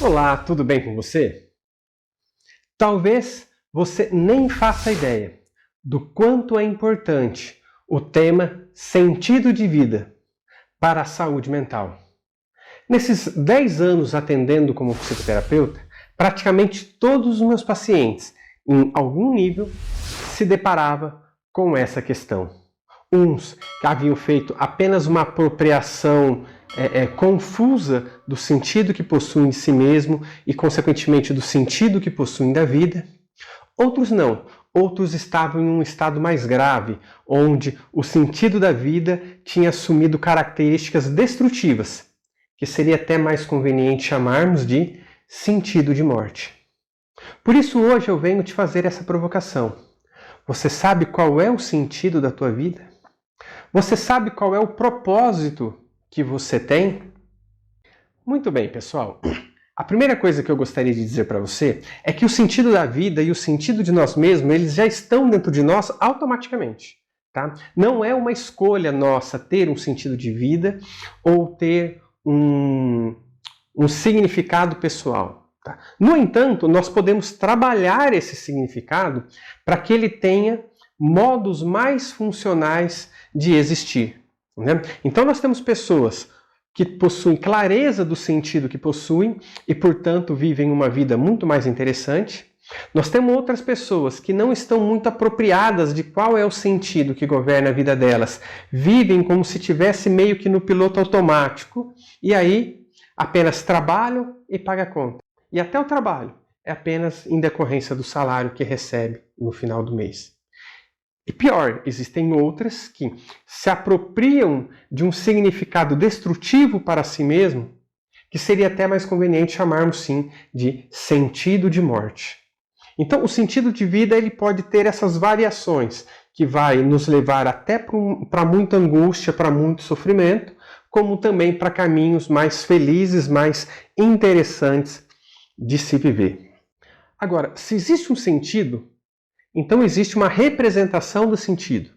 Olá, tudo bem com você? Talvez você nem faça ideia do quanto é importante o tema sentido de vida para a saúde mental. Nesses 10 anos atendendo como psicoterapeuta, praticamente todos os meus pacientes, em algum nível, se deparava com essa questão. Uns que haviam feito apenas uma apropriação confusa do sentido que possuem de si mesmo e, consequentemente, do sentido que possuem da vida. Outros não. Outros estavam em um estado mais grave, onde o sentido da vida tinha assumido características destrutivas, que seria até mais conveniente chamarmos de sentido de morte. Por isso, hoje eu venho te fazer essa provocação. Você sabe qual é o sentido da tua vida? Você sabe qual é o propósito que você tem? Muito bem, pessoal. A primeira coisa que eu gostaria de dizer para você é que o sentido da vida e o sentido de nós mesmos, eles já estão dentro de nós automaticamente. Tá? Não é uma escolha nossa ter um sentido de vida ou ter um significado pessoal. Tá? No entanto, nós podemos trabalhar esse significado para que ele tenha modos mais funcionais de existir. Né? Então nós temos pessoas que possuem clareza do sentido que possuem e, portanto, vivem uma vida muito mais interessante. Nós temos outras pessoas que não estão muito apropriadas de qual é o sentido que governa a vida delas. Vivem como se estivesse meio que no piloto automático e aí apenas trabalham e pagam a conta. E até o trabalho é apenas em decorrência do salário que recebe no final do mês. E pior, existem outras que se apropriam de um significado destrutivo para si mesmo, que seria até mais conveniente chamarmos sim de sentido de morte. Então, o sentido de vida ele pode ter essas variações, que vai nos levar até para muita angústia, para muito sofrimento, como também para caminhos mais felizes, mais interessantes de se viver. Agora, se existe um sentido, então existe uma representação do sentido.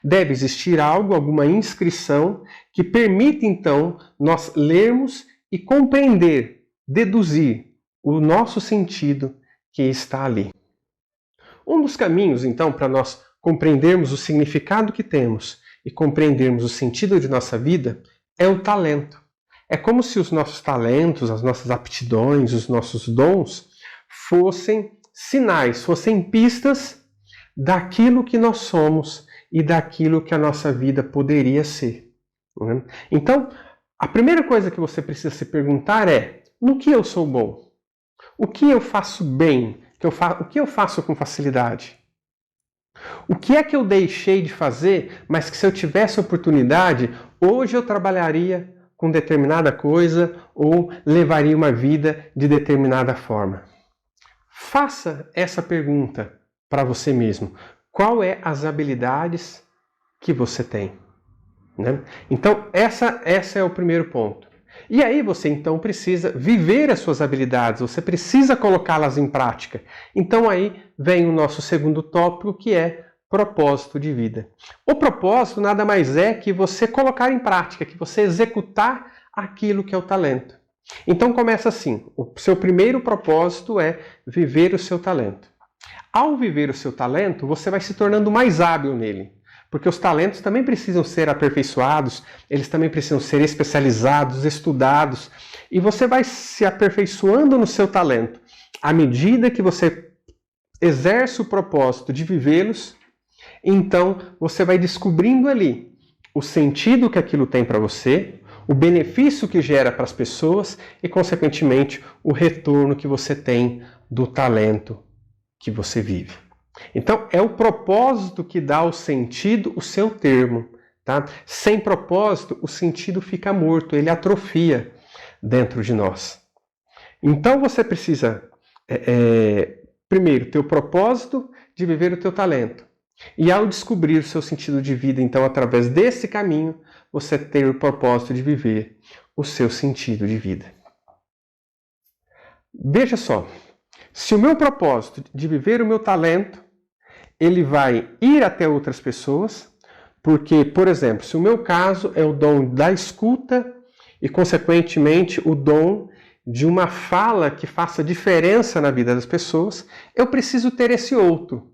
Deve existir algo, alguma inscrição, que permita então nós lermos e compreender, deduzir o nosso sentido que está ali. Um dos caminhos então para nós compreendermos o significado que temos e compreendermos o sentido de nossa vida é o talento. É como se os nossos talentos, as nossas aptidões, os nossos dons fossem sinais, fossem pistas daquilo que nós somos e daquilo que a nossa vida poderia ser. Né? Então, a primeira coisa que você precisa se perguntar é: no que eu sou bom? O que eu faço bem? O que eu faço com facilidade? O que é que eu deixei de fazer, mas que se eu tivesse oportunidade, hoje eu trabalharia com determinada coisa ou levaria uma vida de determinada forma? Faça essa pergunta para você mesmo. Qual é as habilidades que você tem? Né? Então, essa é o primeiro ponto. E aí você então precisa viver as suas habilidades, você precisa colocá-las em prática. Então aí vem o nosso segundo tópico, que é propósito de vida. O propósito nada mais é que você colocar em prática, que você executar aquilo que é o talento. Então começa assim, o seu primeiro propósito é viver o seu talento. Ao viver o seu talento, você vai se tornando mais hábil nele. Porque os talentos também precisam ser aperfeiçoados, eles também precisam ser especializados, estudados. E você vai se aperfeiçoando no seu talento. À medida que você exerce o propósito de vivê-los, então você vai descobrindo ali o sentido que aquilo tem para você, o benefício que gera para as pessoas e, consequentemente, o retorno que você tem do talento que você vive. Então, é o propósito que dá o sentido, o seu termo. Tá? Sem propósito, o sentido fica morto, ele atrofia dentro de nós. Então, você precisa, primeiro, ter o propósito de viver o teu talento. E ao descobrir o seu sentido de vida, então, através desse caminho, você ter o propósito de viver o seu sentido de vida. Veja só, se o meu propósito de viver o meu talento ele vai ir até outras pessoas, porque, por exemplo, se o meu caso é o dom da escuta e, consequentemente, o dom de uma fala que faça diferença na vida das pessoas, eu preciso ter esse outro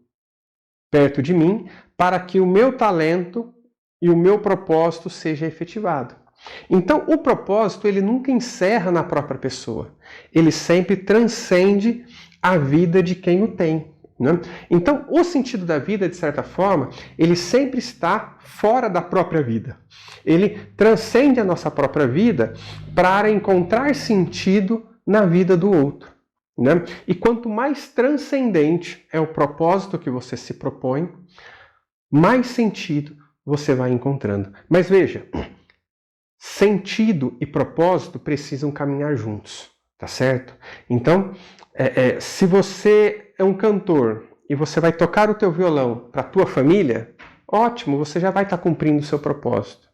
perto de mim para que o meu talento e o meu propósito seja efetivado. Então, o propósito, ele nunca encerra na própria pessoa. Ele sempre transcende a vida de quem o tem, né? Então, o sentido da vida, de certa forma, ele sempre está fora da própria vida. Ele transcende a nossa própria vida para encontrar sentido na vida do outro, né? E quanto mais transcendente é o propósito que você se propõe, mais sentido você vai encontrando. Mas veja, sentido e propósito precisam caminhar juntos, tá certo? Então, se você é um cantor e você vai tocar o teu violão para a tua família, ótimo, você já vai estar cumprindo o seu propósito.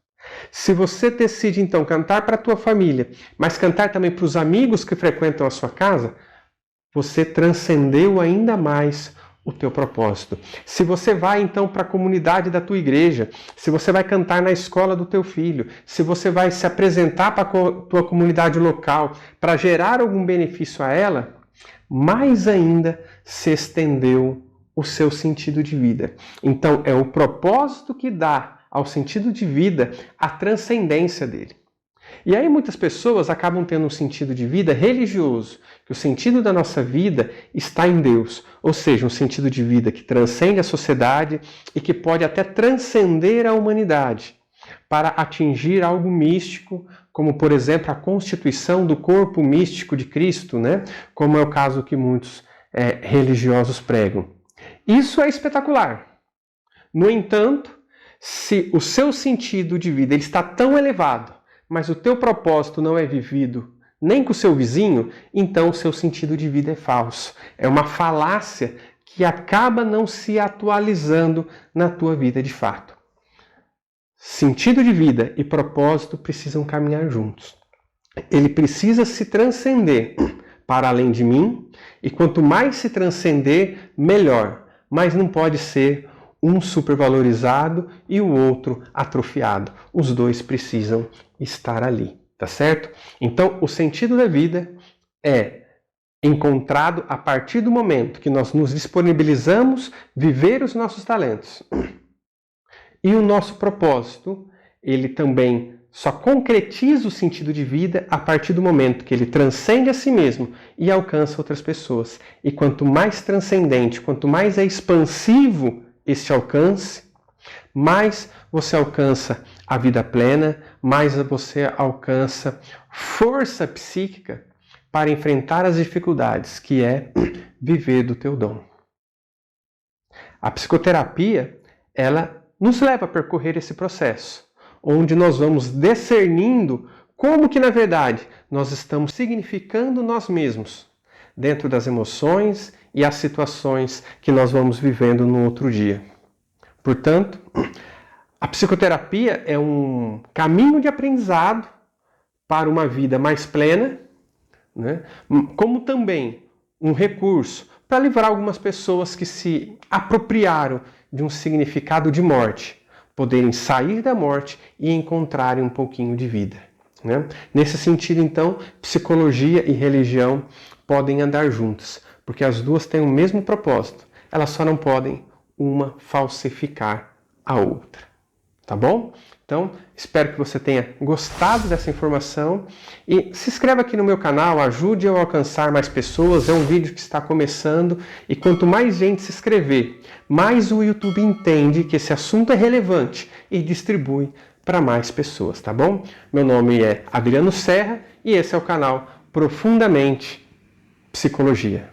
Se você decide, então, cantar para a tua família, mas cantar também para os amigos que frequentam a sua casa, você transcendeu ainda mais o teu propósito. Se você vai, então, para a comunidade da tua igreja, se você vai cantar na escola do teu filho, se você vai se apresentar para a tua comunidade local, para gerar algum benefício a ela, mais ainda se estendeu o seu sentido de vida. Então, é o propósito que dá ao sentido de vida a transcendência dele. E aí muitas pessoas acabam tendo um sentido de vida religioso, que o sentido da nossa vida está em Deus, ou seja, um sentido de vida que transcende a sociedade e que pode até transcender a humanidade para atingir algo místico, como por exemplo a constituição do corpo místico de Cristo, né? Como é o caso que muitos religiosos pregam. Isso é espetacular. No entanto, se o seu sentido de vida ele está tão elevado, mas o teu propósito não é vivido nem com o seu vizinho, então o seu sentido de vida é falso. É uma falácia que acaba não se atualizando na tua vida de fato. Sentido de vida e propósito precisam caminhar juntos. Ele precisa se transcender para além de mim, e quanto mais se transcender, melhor. Mas não pode ser um supervalorizado e o outro atrofiado. Os dois precisam estar ali, tá certo? Então, o sentido da vida é encontrado a partir do momento que nós nos disponibilizamos viver os nossos talentos. E o nosso propósito, ele também só concretiza o sentido de vida a partir do momento que ele transcende a si mesmo e alcança outras pessoas. E quanto mais transcendente, quanto mais é expansivo este alcance, mais você alcança a vida plena, mais você alcança força psíquica para enfrentar as dificuldades, que é viver do teu dom. A psicoterapia, ela nos leva a percorrer esse processo, onde nós vamos discernindo como que, na verdade, nós estamos significando nós mesmos dentro das emoções e as situações que nós vamos vivendo no outro dia. Portanto, a psicoterapia é um caminho de aprendizado para uma vida mais plena, né? Como também um recurso para livrar algumas pessoas que se apropriaram de um significado de morte, poderem sair da morte e encontrarem um pouquinho de vida, né? Nesse sentido, então, psicologia e religião podem andar juntas, porque as duas têm o mesmo propósito. Elas só não podem uma falsificar a outra. Tá bom? Então, espero que você tenha gostado dessa informação e se inscreva aqui no meu canal, ajude eu a alcançar mais pessoas. É um vídeo que está começando e quanto mais gente se inscrever, mais o YouTube entende que esse assunto é relevante e distribui para mais pessoas, tá bom? Meu nome é Adriano Serra e esse é o canal Profundamente Psicologia.